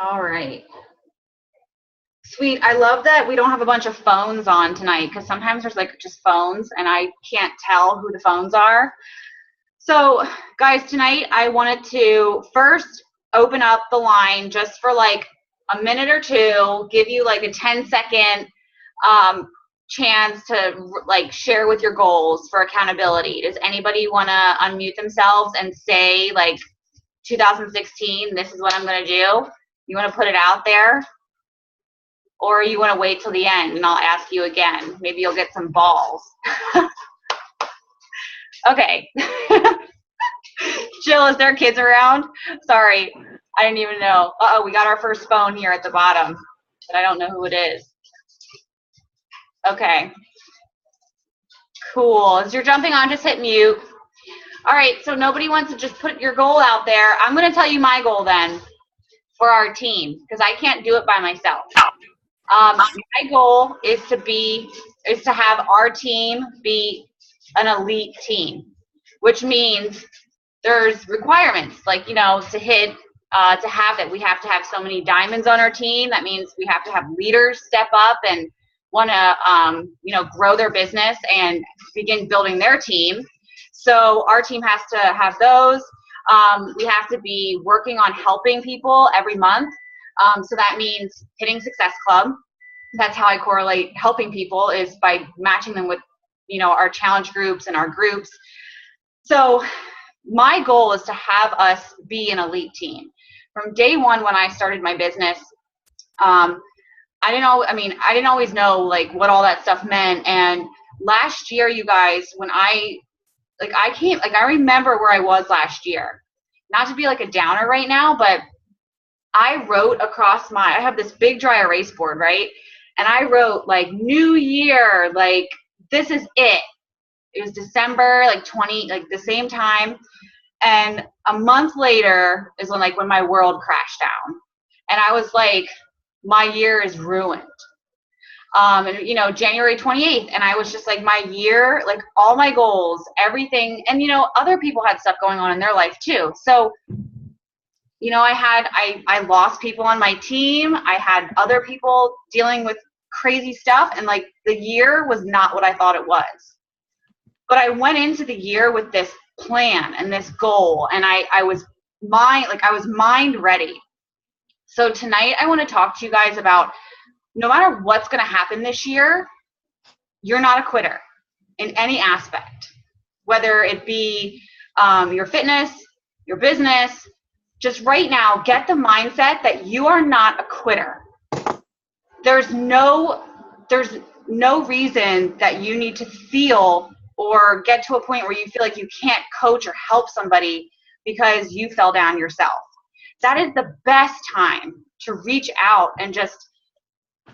All right. Sweet. I love that we don't have a bunch of phones on tonight because sometimes there's like just phones and I can't tell who the phones are. So, guys, tonight I wanted to first open up the line just for like a minute or two, give you like a 10-second chance to like share with your goals for accountability. Does anybody want to unmute themselves and say like 2016, this is what I'm going to do? You want to put it out there? Or you want to wait till the end and I'll ask you again? Maybe you'll get some balls. Okay. Jill, is there kids around? Sorry, I didn't even know. Uh-oh, we got our first phone here at the bottom, but I don't know who it is. Okay. Cool. As you're jumping on, just hit mute. All right, so nobody wants to just put your goal out there. I'm going to tell you my goal then for our team because I can't do it by myself. My goal is to have our team be an elite team, which means there's requirements like, you know, to have that we have to have so many diamonds on our team. That means we have to have leaders step up and want to, grow their business and begin building their team. So our team has to have those. We have to be working on helping people every month. So that means hitting Success Club. That's how I correlate helping people is by matching them with, our challenge groups and our groups. So my goal is to have us be an elite team. From day one when I started my business, I didn't always know like what all that stuff meant. And last year, you guys, when I remember where I was last year. Not to be like a downer right now, but I wrote across I have this big dry erase board, right? And I wrote like New Year, like this is it. It was December, like the same time. And a month later is when my world crashed down. And I was like, my year is ruined. January 28th, and I was just like, my year, like all my goals, everything, and other people had stuff going on in their life too. So, I lost people on my team. I had other people dealing with crazy stuff, and like the year was not what I thought it was. But I went into the year with this plan and this goal, and I was mind ready. So tonight I want to talk to you guys about no matter what's going to happen this year, you're not a quitter in any aspect, whether it be your fitness, your business. Just right now, get the mindset that you are not a quitter. There's no reason that you need to feel or get to a point where you feel like you can't coach or help somebody because you fell down yourself. That is the best time to reach out and just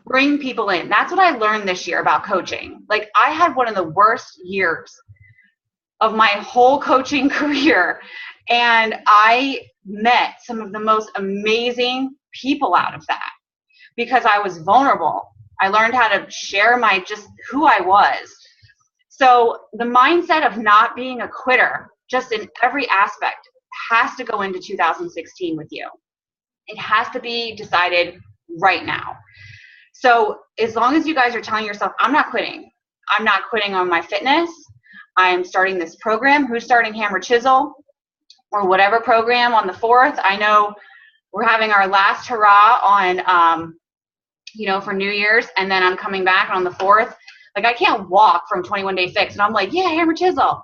bring people in. That's what I learned this year about coaching. Like I had one of the worst years of my whole coaching career, and I met some of the most amazing people out of that because I was vulnerable. I learned how to share just who I was. So the mindset of not being a quitter, just in every aspect, has to go into 2016 with you. It has to be decided right now. So as long as you guys are telling yourself, I'm not quitting. I'm not quitting on my fitness. I'm starting this program. Who's starting Hammer Chisel or whatever program on the 4th? I know we're having our last hurrah on, for New Year's, and then I'm coming back on the 4th. Like I can't walk from 21 Day Fix, and I'm like, yeah, Hammer Chisel.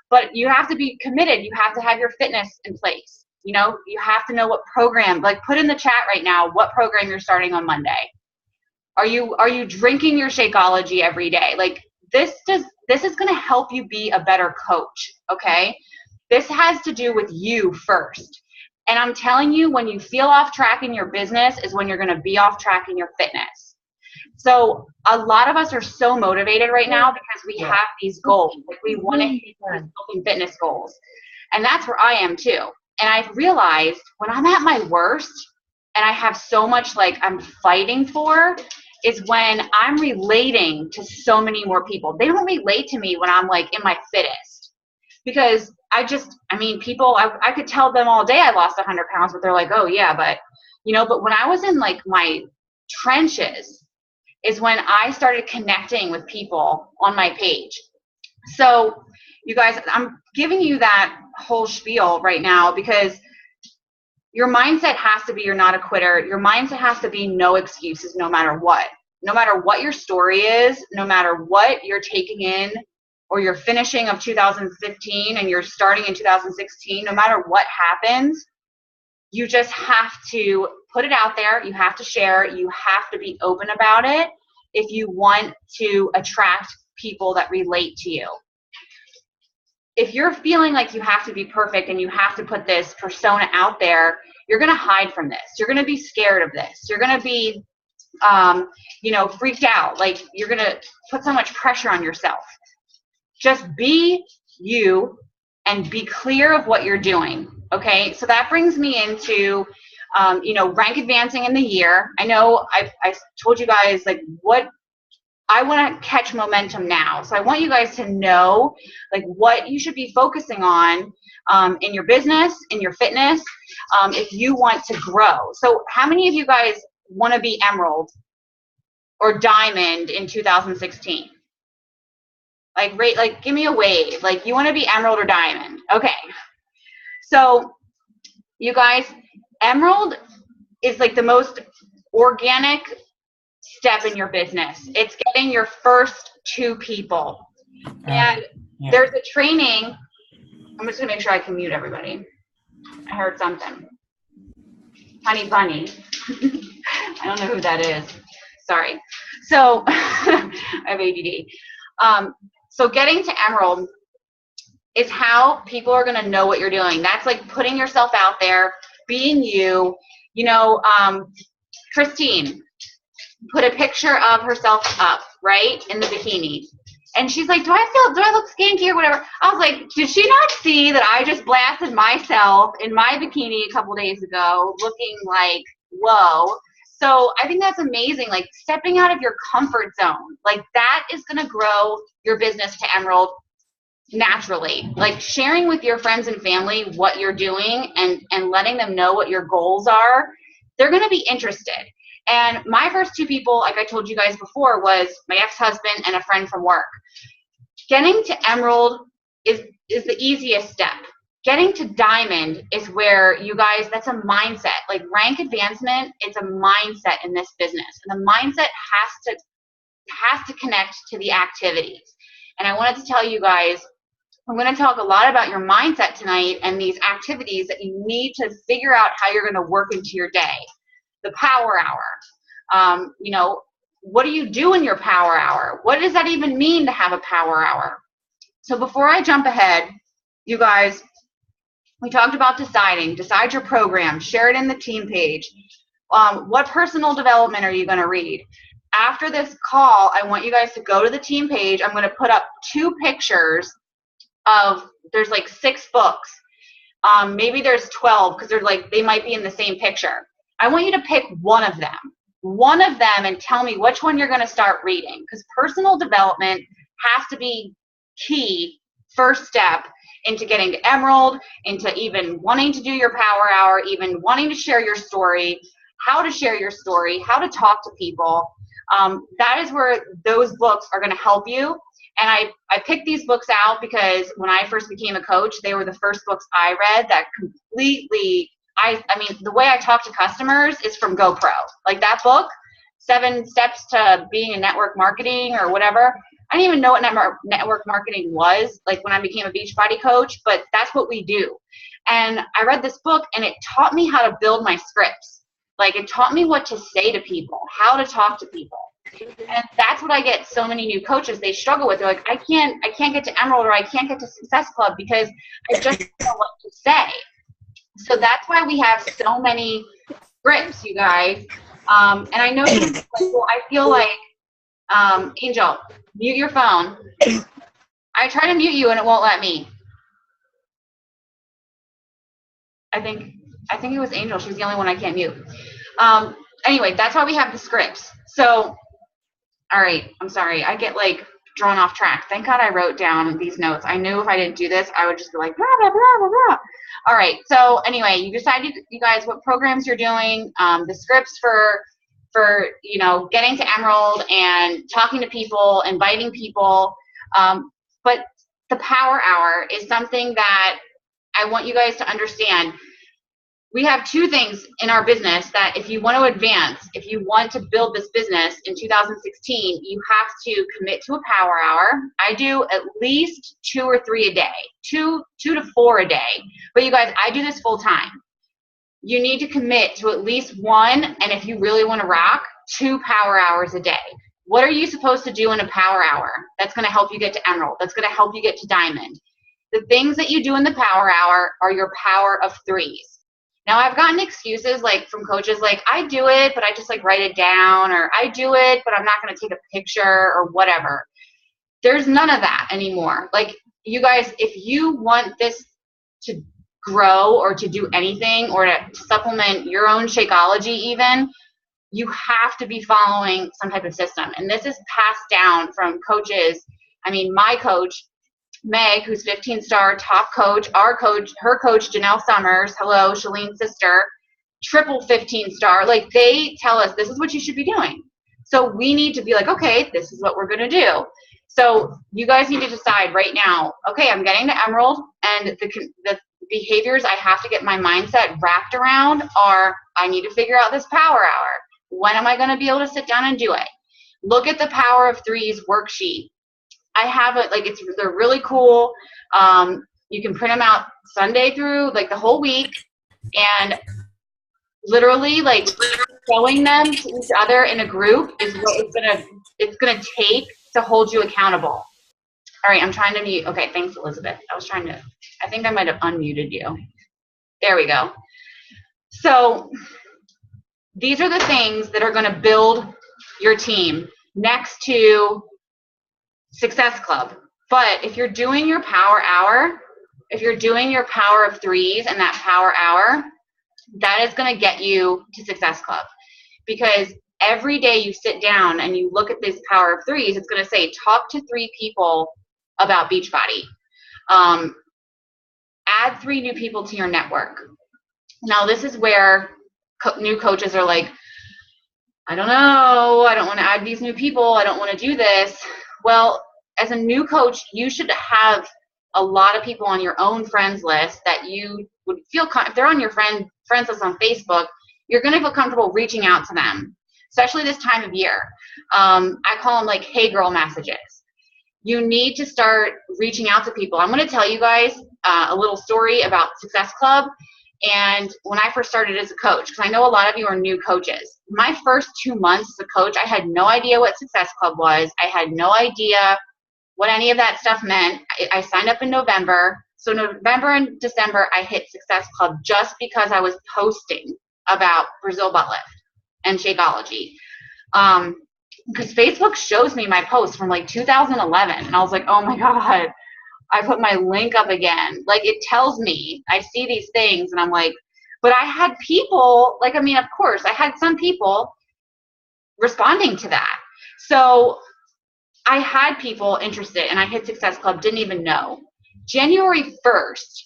But you have to be committed. You have to have your fitness in place. You have to know what program. Like put in the chat right now what program you're starting on Monday. Are you drinking your Shakeology every day? Like this is going to help you be a better coach, okay? This has to do with you first. And I'm telling you, when you feel off track in your business is when you're going to be off track in your fitness. So a lot of us are so motivated right now because we have these goals. Like we want to hit these health and fitness goals. And that's where I am too. And I've realized when I'm at my worst and I have so much like I'm fighting for, is when I'm relating to so many more people. They don't relate to me when I'm like in my fittest because I mean, people, I could tell them all day I lost 100 pounds, but they're like, oh yeah, but but when I was in like my trenches is when I started connecting with people on my page. So you guys, I'm giving you that whole spiel right now because your mindset has to be you're not a quitter. Your mindset has to be no excuses no matter what. No matter what your story is, no matter what you're taking in or you're finishing of 2015 and you're starting in 2016, no matter what happens, you just have to put it out there. You have to share. You have to be open about it if you want to attract people that relate to you. If you're feeling like you have to be perfect and you have to put this persona out there, you're going to hide from this. You're going to be scared of this. You're going to be, freaked out. Like you're going to put so much pressure on yourself. Just be you and be clear of what you're doing. Okay. So that brings me into, rank advancing in the year. I know I told you guys like what I want to catch momentum now. So I want you guys to know like what you should be focusing on in your business, in your fitness, if you want to grow. So how many of you guys want to be emerald or diamond in 2016? Like give me a wave. Like you want to be emerald or diamond. Okay. So you guys, emerald is like the most organic step in your business. It's getting your first 2 people. And there's a training. I'm just gonna make sure I can mute everybody. I heard something. Honey bunny. I don't know who that is. Sorry. So I have ADD. So getting to emerald is how people are gonna know what you're doing. That's like putting yourself out there, being you. Christine put a picture of herself up, right, in the bikini. And she's like, do I look skanky or whatever? I was like, did she not see that I just blasted myself in my bikini a couple days ago looking like, whoa. So I think that's amazing. Like stepping out of your comfort zone, like that is going to grow your business to emerald naturally. Like sharing with your friends and family what you're doing and letting them know what your goals are, they're going to be interested. And my first 2 people, like I told you guys before, was my ex-husband and a friend from work. Getting to emerald is the easiest step. Getting to diamond is where you guys, that's a mindset. Like rank advancement, it's a mindset in this business. And the mindset has to connect to the activities. And I wanted to tell you guys, I'm going to talk a lot about your mindset tonight and these activities that you need to figure out how you're going to work into your day. The power hour. What do you do in your power hour? What does that even mean to have a power hour? So before I jump ahead, you guys, we talked about decide your program, share it in the team page. What personal development are you going to read? After this call, I want you guys to go to the team page. I'm going to put up 2 pictures of, there's like 6 books. Maybe there's 12 because they might be in the same picture. I want you to pick one of them and tell me which one you're going to start reading, because personal development has to be key first step into getting to emerald, into even wanting to do your power hour, even wanting to share your story, how to share your story, how to talk to people. That is where those books are going to help you. And I picked these books out because when I first became a coach, they were the first books I read that completely, I mean, the way I talk to customers is from GoPro. Like that book, 7 Steps to Being in Network Marketing or whatever. I didn't even know what network marketing was, like when I became a Beachbody coach, but that's what we do. And I read this book and it taught me how to build my scripts. Like it taught me what to say to people, how to talk to people. And that's what I get so many new coaches, they struggle with. They're like, I can't get to Emerald, or I can't get to Success Club because I just don't know what to say. So that's why we have so many scripts, you guys. And I know I feel like, Angel, mute your phone. I try to mute you and it won't let me. I think it was Angel. She's the only one I can't mute. Anyway, that's why we have the scripts. So, all right, I'm sorry. I get like drawn off track. Thank God I wrote down these notes. I knew if I didn't do this, I would just be like, blah, blah, blah, blah, blah. All right. So anyway, you decided, you guys, what programs you're doing, the scripts for, you know, getting to Emerald and talking to people, inviting people. But the Power Hour is something that I want you guys to understand. We have two things in our business that if you want to advance, if you want to build this business in 2016, you have to commit to a Power Hour. I do at least 2 or 3 a day, two to 4 a day. But you guys, I do this full time. You need to commit to at least 1, and if you really want to rock, 2 Power Hours a day. What are you supposed to do in a Power Hour that's going to help you get to Emerald, that's going to help you get to Diamond? The things that you do in the Power Hour are your power of 3s. Now, I've gotten excuses like from coaches like, I do it, but I just like write it down, or I do it, but I'm not going to take a picture or whatever. There's none of that anymore. Like, you guys, if you want this to grow or to do anything or to supplement your own Shakeology even, you have to be following some type of system. And this is passed down from coaches. I mean, my coach, Meg, who's 15-star top coach, our coach, her coach, Janelle Summers, hello, Shalene's sister, triple 15-star. Like, they tell us this is what you should be doing. So we need to be like, okay, this is what we're going to do. So you guys need to decide right now, okay, I'm getting to Emerald, and the behaviors I have to get my mindset wrapped around are, I need to figure out this Power Hour. When am I going to be able to sit down and do it? Look at the Power of 3s worksheet. I have it, like, they're really cool. You can print them out Sunday through like the whole week, and literally like showing them to each other in a group is what it's gonna take to hold you accountable. All right, I'm trying to mute. Okay, thanks, Elizabeth. I think I might have unmuted you. There we go. So these are the things that are gonna build your team next to Success Club. But if you're doing your Power Hour, if you're doing your Power of 3s and that Power Hour, that is going to get you to Success Club. Because every day you sit down and you look at this Power of 3s, it's going to say, talk to 3 people about Beachbody. Add 3 new people to your network. Now, this is where new coaches are like, I don't know, I don't want to add these new people, I don't want to do this. Well, as a new coach, you should have a lot of people on your own friends list that you would feel, if they're on your friends list on Facebook, you're going to feel comfortable reaching out to them, especially this time of year. I call them like, hey girl messages. You need to start reaching out to people. I'm going to tell you guys a little story about Success Club. And when I first started as a coach, because I know a lot of you are new coaches, my first 2 months as a coach, I had no idea what Success Club was. I had no idea what any of that stuff meant. I signed up in November. So November and December, I hit Success Club just because I was posting about Brazil Butt Lift and Shakeology. Because Facebook shows me my posts from like 2011. And I was like, oh my God, I put my link up again. Like, it tells me, I see these things and I'm like, but I had people, like, I mean, of course, I had some people responding to that. So I had people interested and I hit Success Club, didn't even know. January 1st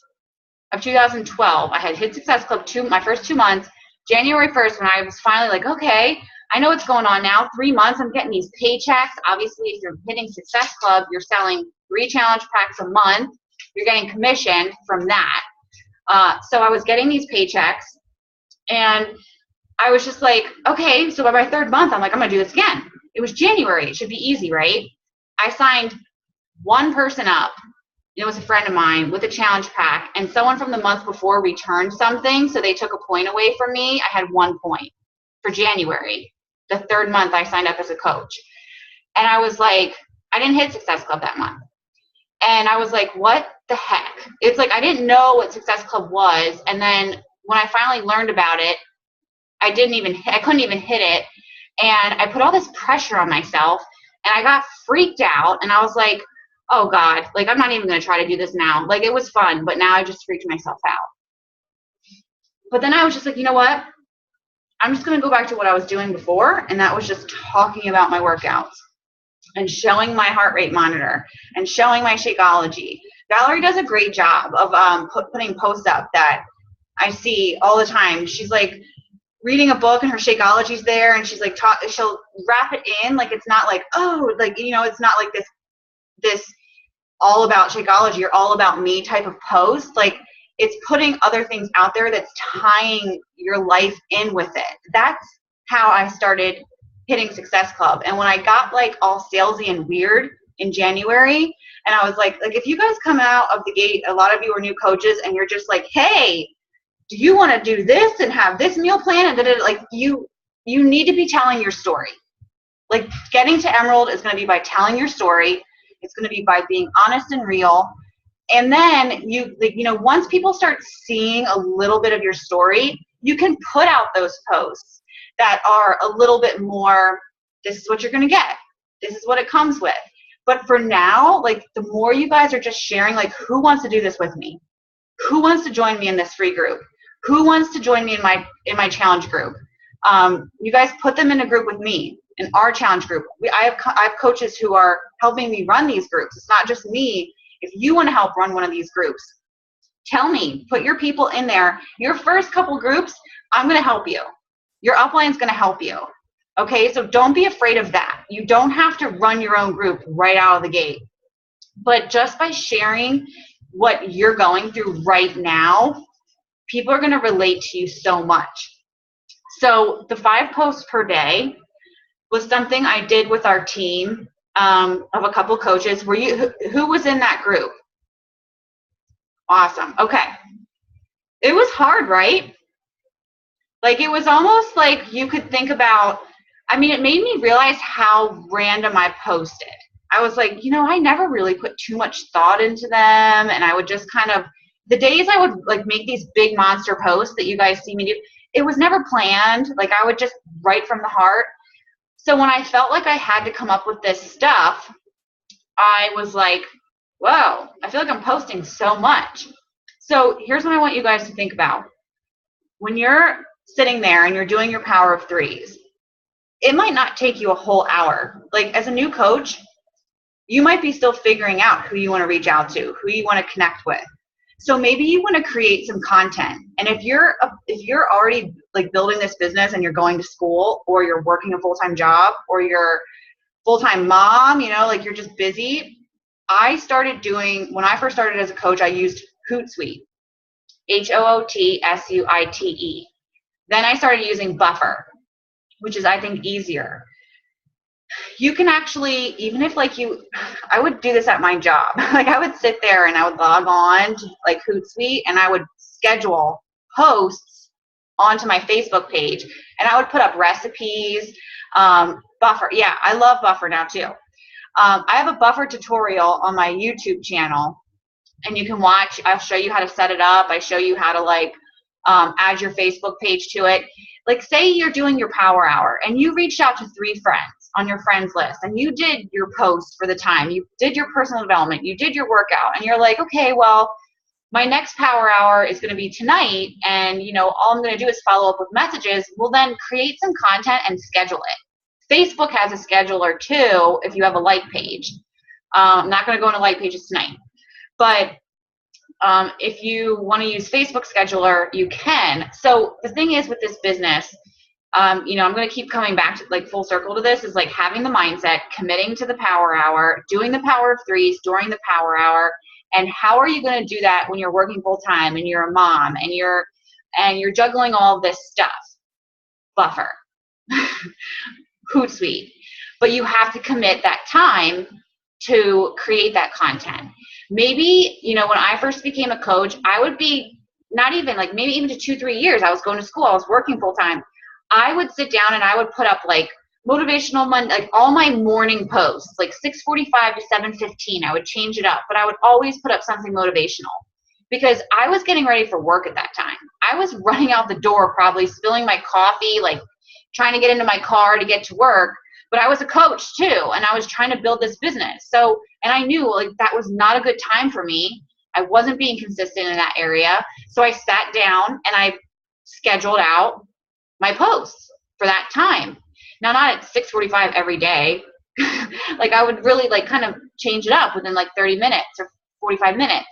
of 2012, I had hit Success Club my first 2 months. January 1st, when I was finally like, okay, I know what's going on now. 3 months, I'm getting these paychecks. Obviously, if you're hitting Success Club, you're selling 3 challenge packs a month. You're getting commission from that. So I was getting these paychecks, and I was just like, okay, so by my 3rd month, I'm like, I'm going to do this again. It was January. It should be easy, right? I signed 1 person up. It was a friend of mine with a challenge pack, and someone from the month before returned something, so they took a point away from me. I had 1 point for January, the 3rd month I signed up as a coach. And I was like, I didn't hit Success Club that month. And I was like, what the heck? It's like, I didn't know what Success Club was. And then when I finally learned about it, I couldn't even hit it. And I put all this pressure on myself, and I got freaked out, and I was like, oh God, like, I'm not even going to try to do this now. Like, it was fun, but now I just freaked myself out. But then I was just like, you know what? I'm just going to go back to what I was doing before, and that was just talking about my workouts. and showing my heart rate monitor and showing my Shakeology. Valerie does a great job of putting posts up that I see all the time. She's like reading a book and her Shakeology's there, and she's like she'll wrap it in like it's not like, oh, like, you know, it's not like this all about Shakeology or all about me type of post. Like, it's putting other things out there that's tying your life in with it. That's how I started hitting Success Club. And when I got like all salesy and weird in January, and I was like, if you guys come out of the gate, a lot of you are new coaches, and you're just like, hey, do you want to do this and have this meal plan? And like, you need to be telling your story. Like, getting to Emerald is going to be by telling your story. It's going to be by being honest and real. And then once people start seeing a little bit of your story, you can put out those posts that are a little bit more, this is what you're going to get. This is what it comes with. But for now, like, the more you guys are just sharing, like, who wants to do this with me? Who wants to join me in this free group? Who wants to join me in my challenge group? You guys put them in a group with me, in our challenge group. I have coaches who are helping me run these groups. It's not just me. If you want to help run one of these groups, tell me. Put your people in there. Your first couple groups, I'm going to help you. Your upline is going to help you. Okay, so don't be afraid of that. You don't have to run your own group right out of the gate. But just by sharing what you're going through right now, people are going to relate to you so much. So the 5 posts per day was something I did with our team of a couple coaches. Who was in that group? Awesome. Okay. It was hard, right? Like, it was almost like you could think about, it made me realize how random I posted. I was like, I never really put too much thought into them, and I would just kind of, the days I would like make these big monster posts that you guys see me do, it was never planned. Like, I would just write from the heart. So when I felt like I had to come up with this stuff, I was like, whoa, I feel like I'm posting so much. So here's what I want you guys to think about. When you're sitting there and you're doing your power of threes, it might not take you a whole hour. Like, as a new coach, you might be still figuring out who you want to reach out to, who you want to connect with. So maybe you want to create some content. And if you're already like building this business and you're going to school, or you're working a full-time job, or you're full-time mom, like you're just busy. When I first started as a coach, I used Hootsuite, HOOTSUITE. Then I started using Buffer, which is, I think, easier. You can actually, even if I would do this at my job. Like, I would sit there and I would log on to like Hootsuite, and I would schedule posts onto my Facebook page, and I would put up recipes. Buffer, yeah, I love Buffer now too. I have a Buffer tutorial on my YouTube channel, and you can watch. I'll show you how to set it up. I show you how to add your Facebook page to it. Like, say you're doing your power hour and you reached out to 3 friends on your friends list, and you did your post for the time, you did your personal development, you did your workout, and you're like, okay, well, my next power hour is going to be tonight, and all I'm going to do is follow up with messages. Well, then create some content and schedule it. Facebook has a scheduler too if you have a like page. I'm not going to go into like pages tonight, but if you want to use Facebook scheduler, you can. So the thing is with this business, I'm going to keep coming back to like full circle to this, is like having the mindset, committing to the power hour, doing the power of threes during the power hour. And how are you going to do that when you're working full time and you're a mom and you're juggling all of this stuff? Buffer, Hootsuite. But you have to commit that time to create that content. Maybe, when I first became a coach, I would be not even like maybe even to 2-3 years. I was going to school. I was working full time. I would sit down and I would put up like motivational Monday, like all my morning posts, like 6:45 to 7:15. I would change it up, but I would always put up something motivational because I was getting ready for work at that time. I was running out the door, probably spilling my coffee, like trying to get into my car to get to work. But I was a coach too, and I was trying to build this business. So, and I knew like that was not a good time for me. I wasn't being consistent in that area. So I sat down and I scheduled out my posts for that time. Now, not at 6:45 every day, Like I would really like kind of change it up within like 30 minutes or 45 minutes.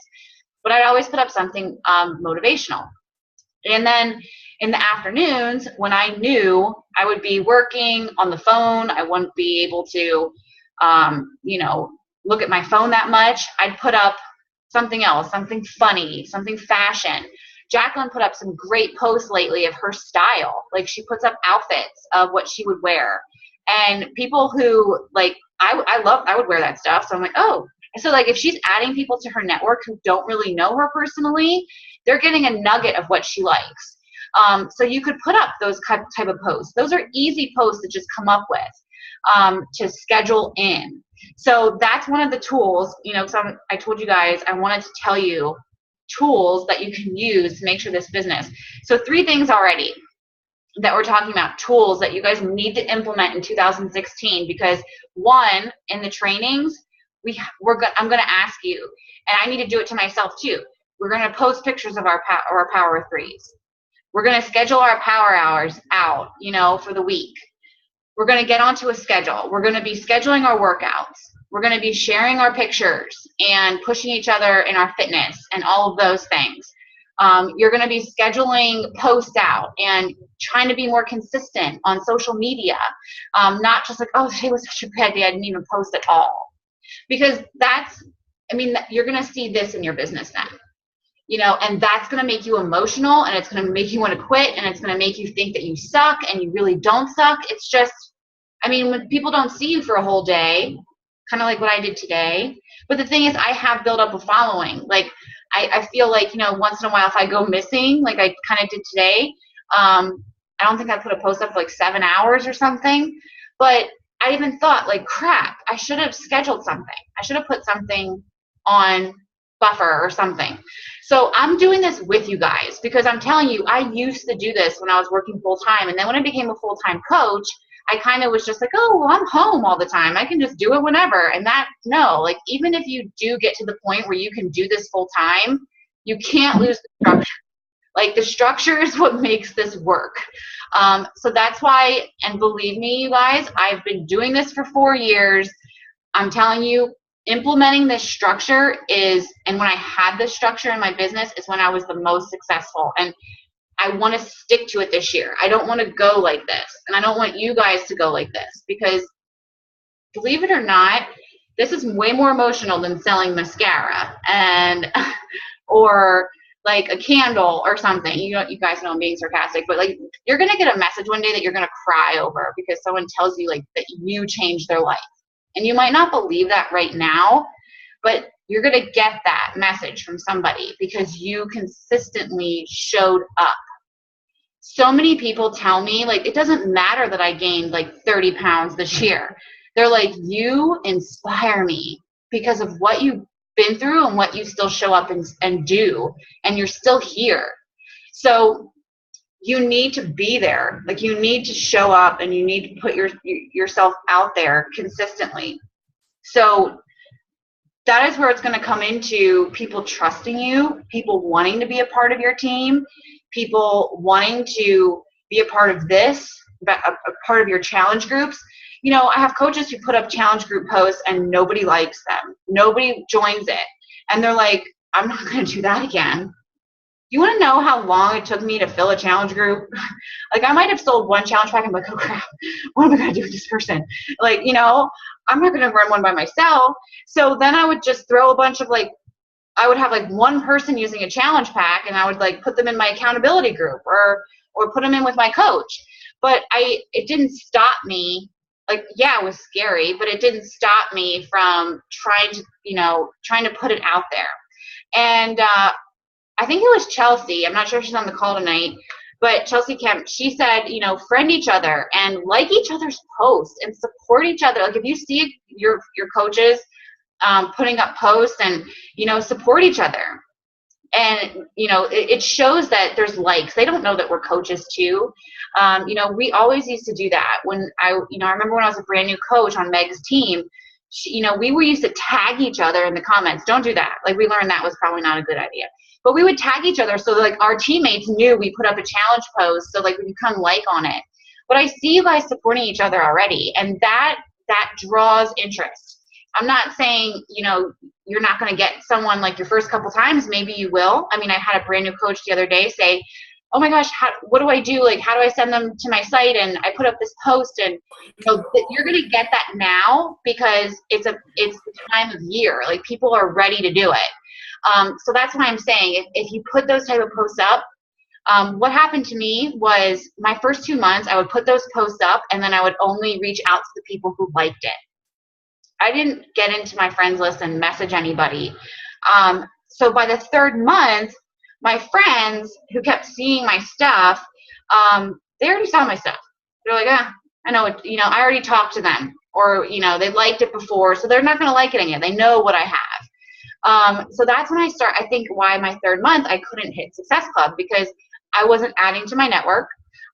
But I'd always put up something motivational. And then in the afternoons, when I knew I would be working on the phone, I wouldn't be able to, look at my phone that much, I'd put up something else, something funny, something fashion. Jacqueline put up some great posts lately of her style. Like she puts up outfits of what she would wear. And people who like, I would wear that stuff. So I'm like, oh, so like if she's adding people to her network who don't really know her personally, they're getting a nugget of what she likes. So you could put up those type of posts. Those are easy posts to just come up with to schedule in. So that's one of the tools, I told you guys I wanted to tell you tools that you can use to make sure this business. So 3 things already that we're talking about, tools that you guys need to implement in 2016, because one, in the trainings, I'm going to ask you, and I need to do it to myself too. We're going to post pictures of our Power of Threes. We're going to schedule our power hours out, for the week. We're going to get onto a schedule. We're going to be scheduling our workouts. We're going to be sharing our pictures and pushing each other in our fitness and all of those things. You're going to be scheduling posts out and trying to be more consistent on social media. Not just like, oh, today was such a bad day, I didn't even post at all. Because you're going to see this in your business then, and that's going to make you emotional, and it's going to make you want to quit, and it's going to make you think that you suck and you really don't suck. It's just, when people don't see you for a whole day, kind of like what I did today. But the thing is, I have built up a following. Like, I feel like, once in a while, if I go missing, like I kind of did today, I don't think I put a post up for like 7 hours or something, but I even thought, like, crap, I should have scheduled something. I should have put something on Buffer or something. So I'm doing this with you guys because I'm telling you, I used to do this when I was working full time. And then when I became a full-time coach, I kind of was just like, oh, well, I'm home all the time. I can just do it whenever. And like, even if you do get to the point where you can do this full time, you can't lose the structure. Like, the structure is what makes this work. So that's why, and believe me, you guys, I've been doing this for 4 years. I'm telling you, implementing this structure and when I had this structure in my business is when I was the most successful. And I want to stick to it this year. I don't want to go like this. And I don't want you guys to go like this, because believe it or not, this is way more emotional than selling mascara or like a candle or something. You guys know I'm being sarcastic, but like, you're going to get a message one day that you're going to cry over because someone tells you like that you changed their life. And you might not believe that right now, but you're going to get that message from somebody because you consistently showed up. So many people tell me, like, it doesn't matter that I gained like 30 pounds this year. They're like, you inspire me because of what you've been through and what you still show up and do, and you're still here. So you need to be there. Like, you need to show up and you need to put yourself out there consistently. So that is where it's going to come into people trusting you, people wanting to be a part of your team, people wanting to be a part of this, a part of your challenge groups. I have coaches who put up challenge group posts and nobody likes them. Nobody joins it. And they're like, I'm not going to do that again. You want to know how long it took me to fill a challenge group? Like, I might have sold one challenge pack and I'm like, oh crap, what am I going to do with this person? Like, I'm not going to run one by myself. So then I would just throw a bunch of I would have like one person using a challenge pack, and I would like put them in my accountability group or put them in with my coach. But it didn't stop me. Like, yeah, it was scary, but it didn't stop me from trying to put it out there. And I think it was Chelsea. I'm not sure if she's on the call tonight, but Chelsea Kemp, she said, friend each other and like each other's posts and support each other. Like, if you see your coaches putting up posts and, support each other. And, it shows that there's likes. They don't know that we're coaches too. We always used to do that. When I remember when I was a brand new coach on Meg's team, we were used to tag each other in the comments. Don't do that. Like, we learned that was probably not a good idea. But we would tag each other so like our teammates knew we put up a challenge post, so like we could come like on it. But I see you guys supporting each other already, and that that draws interest. I'm not saying, you know, you're not going to get someone like your first couple times. Maybe you will. I mean, I had a brand new coach the other day say, oh my gosh, what do I do? Like, how do I send them to my site? And I put up this post, and you know, you're going to get that now because it's the time of year. Like, people are ready to do it. So that's why I'm saying if you put those type of posts up, what happened to me was my first 2 months, I would put those posts up and then I would only reach out to the people who liked it. I didn't get into my friends list and message anybody. So by the third month, my friends who kept seeing my stuff, they already saw my stuff. They're like, I know it, you know, I already talked to them, or, you know, they liked it before, so they're not going to like it again. They know what I have. So that's when I think why my third month I couldn't hit Success Club, because I wasn't adding to my network.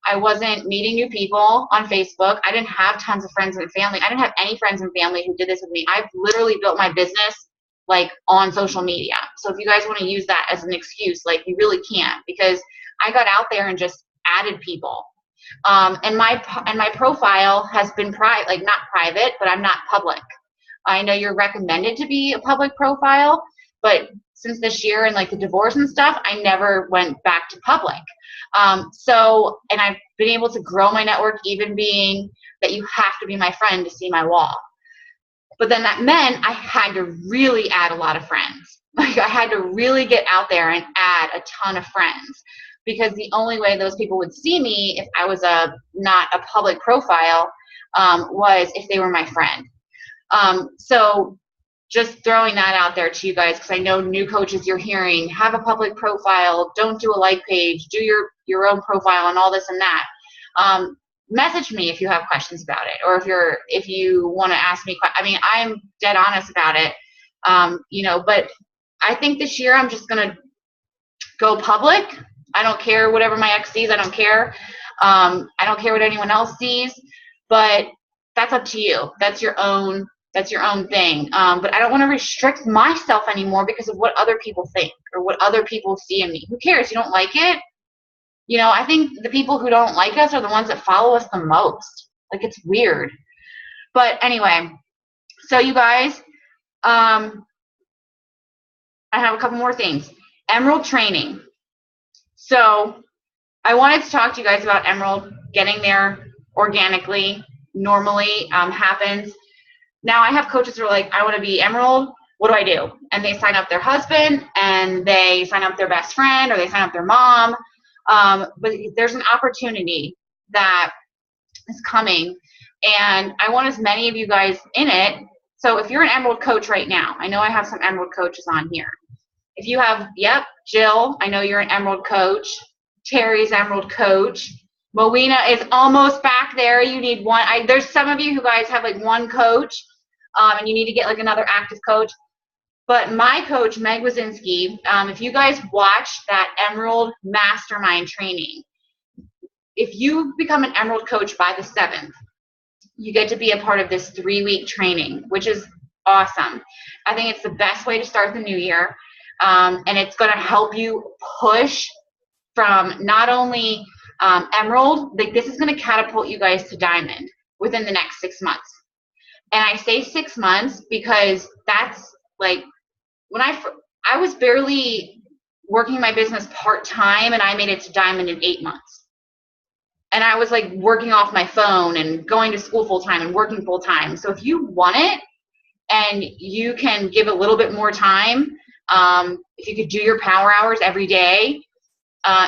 I wasn't meeting new people on Facebook. I didn't have tons of friends and family. I didn't have any friends and family who did this with me. I've literally built my business like on social media. So if you guys want to use that as an excuse, like, you really can't, because I got out there and just added people. And my profile has been not private, but I'm not public. I know you're recommended to be a public profile, but since this year and like the divorce and stuff, I never went back to public. And I've been able to grow my network, even being that you have to be my friend to see my wall. But then that meant I had to really add a lot of friends. Like, I had to really get out there and add a ton of friends, because the only way those people would see me if I was not a public profile was if they were my friend. So just throwing that out there to you guys, because I know new coaches you're hearing, have a public profile, don't do a like page, do your own profile and all this and that. Message me if you have questions about it, or if you want to ask me. I mean, I'm dead honest about it. You know, but I think this year I'm just going to go public. I don't care whatever my ex sees. I don't care. I don't care what anyone else sees, but that's up to you. That's your own thing. But I don't want to restrict myself anymore because of what other people think or what other people see in me. Who cares? You don't like it? You know, I think the people who don't like us are the ones that follow us the most. Like, it's weird. But anyway, so you guys, I have a couple more things. Emerald training. So I wanted to talk to you guys about Emerald. Getting there organically, normally happens. Now I have coaches who are like, I want to be Emerald. What do I do? And they sign up their husband, and they sign up their best friend, or they sign up their mom. But there's an opportunity that is coming, and I want as many of you guys in it. So if you're an Emerald coach right now, I know I have some Emerald coaches on here. If you have, Jill, I know you're an Emerald coach. Terry's Emerald coach. Moena is almost back there. You need one. There's some of you who guys have like one coach, and you need to get like another active coach. But my coach, Meg Wazinski, if you guys watched that Emerald Mastermind training, if you become an Emerald coach by the 7th, you get to be a part of this 3-week training, which is awesome. I think it's the best way to start the new year, and it's going to help you push from not only Emerald, like, this is going to catapult you guys to Diamond within the next 6 months. And I say 6 months because that's like, when I was barely working my business part-time, and I made it to Diamond in 8 months. And I was like working off my phone and going to school full-time and working full-time. So if you want it and you can give a little bit more time, if you could do your power hours every day,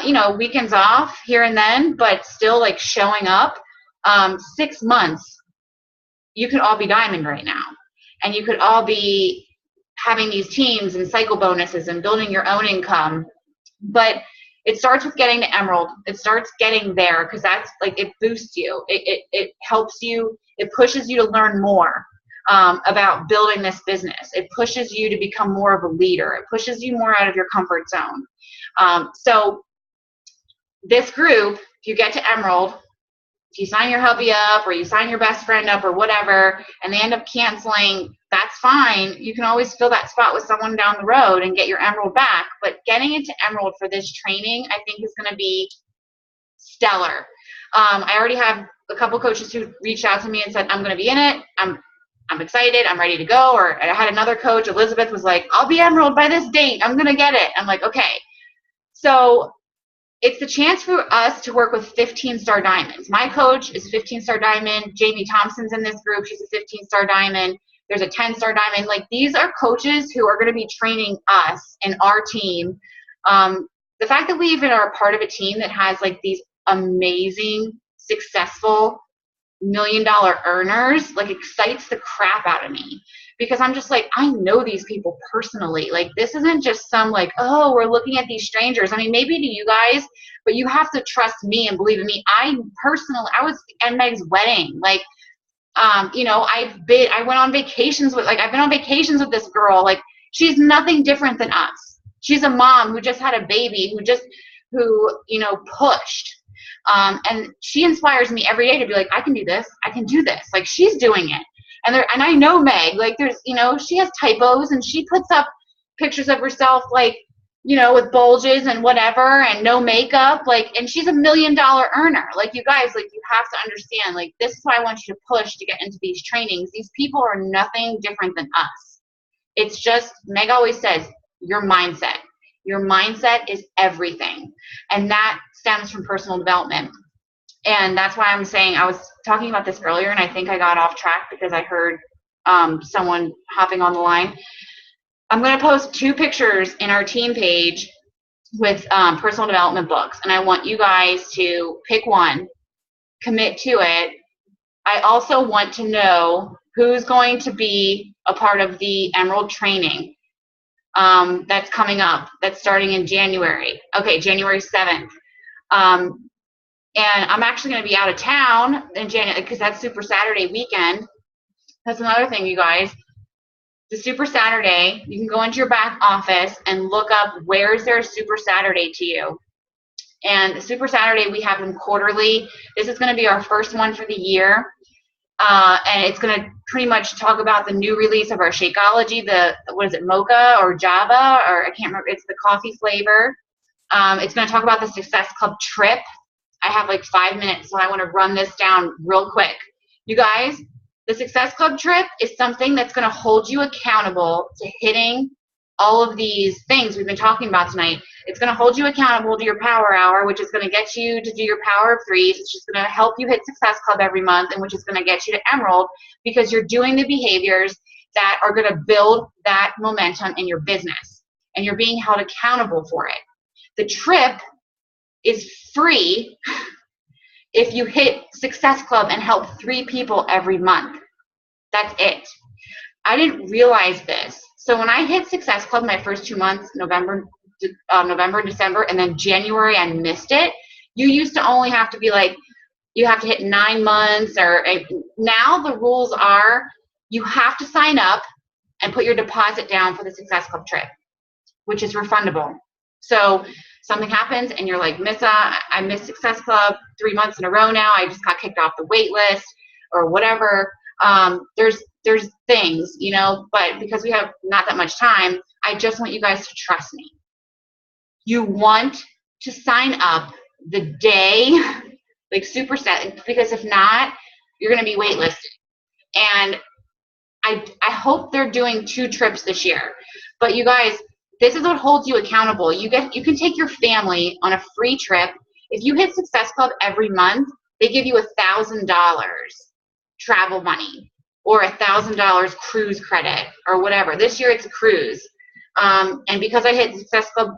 you know, weekends off here and then, but still like showing up, 6 months, you could all be Diamond right now. And you could all be having these teams and cycle bonuses and building your own income. But it starts with getting to Emerald. It starts getting there, because that's like, it boosts you. It helps you. It pushes you to learn more about building this business. It pushes you to become more of a leader. It pushes you more out of your comfort zone. So this group, if you get to Emerald, if you sign your hubby up or you sign your best friend up or whatever, and they end up canceling, that's fine. You can always fill that spot with someone down the road and get your Emerald back. But getting into Emerald for this training, I think, is going to be stellar. I already have a couple coaches who reached out to me and said, I'm going to be in it. I'm excited. I'm ready to go. Or I had another coach, Elizabeth, was like, I'll be Emerald by this date. I'm going to get it. I'm like, okay. So it's the chance for us to work with 15-star diamonds. My coach is 15-star diamond. Jamie Thompson's in this group. She's a 15-star diamond. There's a 10-star diamond. Like, these are coaches who are going to be training us and our team. The fact that we even are a part of a team that has like these amazing, successful $1 million earners, like, excites the crap out of me, because I'm just like, I know these people personally. Like, this isn't just some like, oh, we're looking at these strangers. I mean, maybe to you guys, but you have to trust me and believe in me. I was at Meg's wedding. Like, you know, I've been on vacations with this girl. Like, she's nothing different than us. She's a mom who just had a baby, who you know, pushed. And she inspires me every day to be like, I can do this. I can do this. Like, she's doing it. And I know Meg, like, there's, you know, she has typos and she puts up pictures of herself, like, you know, with bulges and whatever and no makeup, like, and she's $1 million earner. Like, you guys, like, you have to understand, like, this is why I want you to push to get into these trainings. These people are nothing different than us. It's just, Meg always says, your mindset. Your mindset is everything. And that stems from personal development. And that's why I'm saying, I was talking about this earlier, and I think I got off track because I heard someone hopping on the line. I'm going to post 2 pictures in our team page with personal development books. And I want you guys to pick one, commit to it. I also want to know who's going to be a part of the Emerald training that's coming up, that's starting in January. Okay, January 7th. And I'm actually going to be out of town in January because that's Super Saturday weekend. That's another thing, you guys. The Super Saturday, you can go into your back office and look up, where is there a Super Saturday to you? And the Super Saturday, we have them quarterly. This is going to be our first one for the year. And it's going to pretty much talk about the new release of our Shakeology, what is it, mocha or Java, or I can't remember. It's the coffee flavor. It's going to talk about the Success Club trip. I have like 5 minutes, so I want to run this down real quick. You guys, the Success Club trip is something that's going to hold you accountable to hitting all of these things we've been talking about tonight. It's going to hold you accountable to your Power Hour, which is going to get you to do your Power of Threes. It's just going to help you hit Success Club every month, and which is going to get you to Emerald, because you're doing the behaviors that are going to build that momentum in your business, and you're being held accountable for it. The trip is free if you hit Success Club and help 3 people every month. That's it. I didn't realize this. So when I hit Success Club my first 2 months, November, December, and then January, I missed it. You used to only have to be like, you have to hit 9 months, or now the rules are you have to sign up and put your deposit down for the Success Club trip, which is refundable. So something happens and you're like, Missa, I missed Success Club 3 months in a row now. I just got kicked off the wait list or whatever. There's things, you know, but because we have not that much time, I just want you guys to trust me. You want to sign up the day, like super set, because if not, you're going to be waitlisted. And I hope they're doing 2 trips this year. But you guys, this is what holds you accountable. You can take your family on a free trip. If you hit Success Club every month, they give you $1,000 travel money or $1,000 cruise credit or whatever. This year it's a cruise. And because I hit Success Club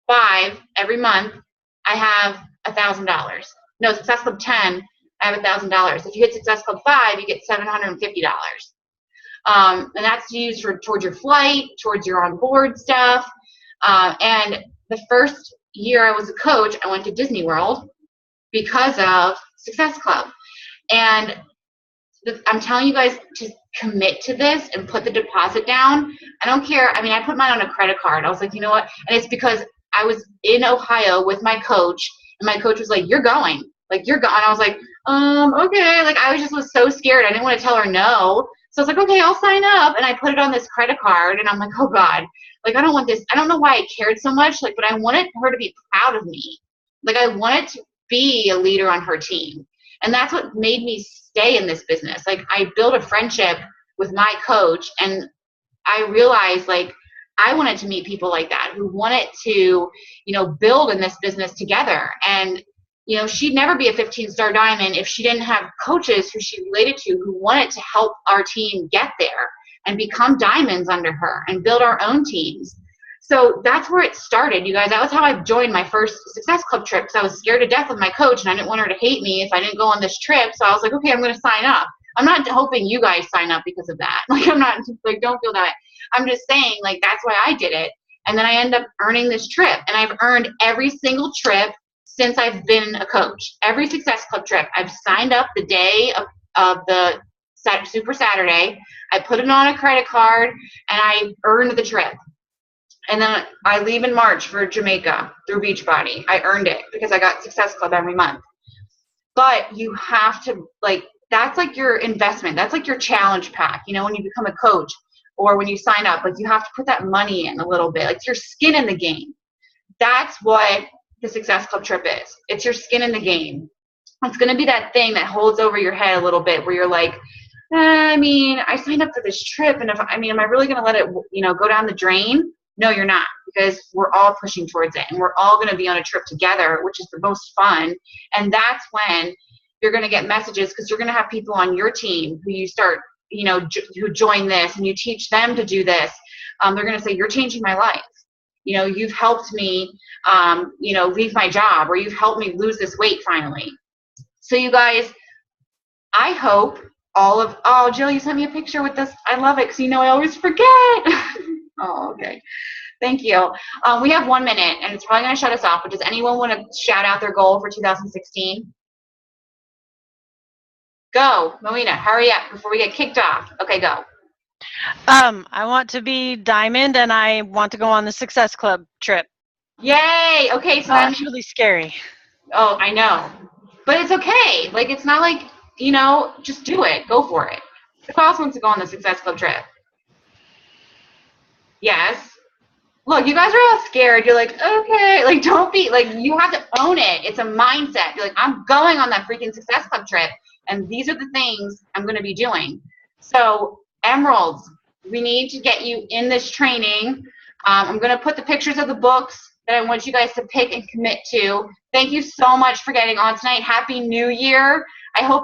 5 every month, I have $1,000. No, Success Club 10, I have $1,000. If you hit Success Club 5, you get $750. And that's used towards your flight, towards your on-board stuff. And the first year I was a coach, I went to Disney World because of Success Club. And I'm telling you guys to commit to this and put the deposit down. I don't care. I mean, I put mine on a credit card. I was like, you know what? And it's because I was in Ohio with my coach, and my coach was like, you're going. Like, you're going. I was like, okay. Like, I was so scared. I didn't want to tell her no. So I was like, okay, I'll sign up. And I put it on this credit card, and I'm like, oh God, like, I don't want this. I don't know why I cared so much, like, but I wanted her to be proud of me. Like, I wanted to be a leader on her team. And that's what made me stay in this business. Like, I built a friendship with my coach, and I realized, like, I wanted to meet people like that who wanted to, build in this business together. And, she'd never be a 15-star diamond if she didn't have coaches who she related to who wanted to help our team get there and become diamonds under her and build our own teams. So that's where it started, you guys. That was how I joined my first Success Club trip, because I was scared to death of my coach, and I didn't want her to hate me if I didn't go on this trip. So I was like, okay, I'm going to sign up. I'm not hoping you guys sign up because of that. Like, I'm not, like, don't feel that. I'm just saying, like, that's why I did it. And then I end up earning this trip. And I've earned every single trip since I've been a coach. Every Success Club trip, I've signed up the day of the Super Saturday. I put it on a credit card, and I earned the trip. And then I leave in March for Jamaica through Beachbody. I earned it because I got Success Club every month. But you have to, like, that's like your investment. That's like your challenge pack. When you become a coach or when you sign up, like, you have to put that money in a little bit. Like, your skin in the game. That's what the Success Club trip is. It's your skin in the game. It's going to be that thing that holds over your head a little bit where you're like, I signed up for this trip, and am I really going to let it, go down the drain? No, you're not, because we're all pushing towards it, and we're all going to be on a trip together, which is the most fun. And that's when you're going to get messages, because you're going to have people on your team who you start, who join this, and you teach them to do this. They're going to say, you're changing my life. You've helped me, leave my job, or you've helped me lose this weight finally. So you guys, I hope oh, Jill, you sent me a picture with this. I love it, because I always forget. Oh, okay. Thank you. We have 1 minute, and it's probably going to shut us off, but does anyone want to shout out their goal for 2016? Go, Moina, hurry up before we get kicked off. Okay, go. I want to be diamond, and I want to go on the Success Club trip. Yay! Okay, so that's really scary. Oh, I know. But it's okay. Like, it's not like, just do it. Go for it. Who else wants to go on the Success Club trip? Yes. Look, you guys are all scared. You're like, okay. Like, don't be, like, you have to own it. It's a mindset. You're like, I'm going on that freaking Success Club trip, and these are the things I'm going to be doing. So, Emeralds, we need to get you in this training. I'm going to put the pictures of the books that I want you guys to pick and commit to. Thank you so much for getting on tonight. Happy New Year. I hope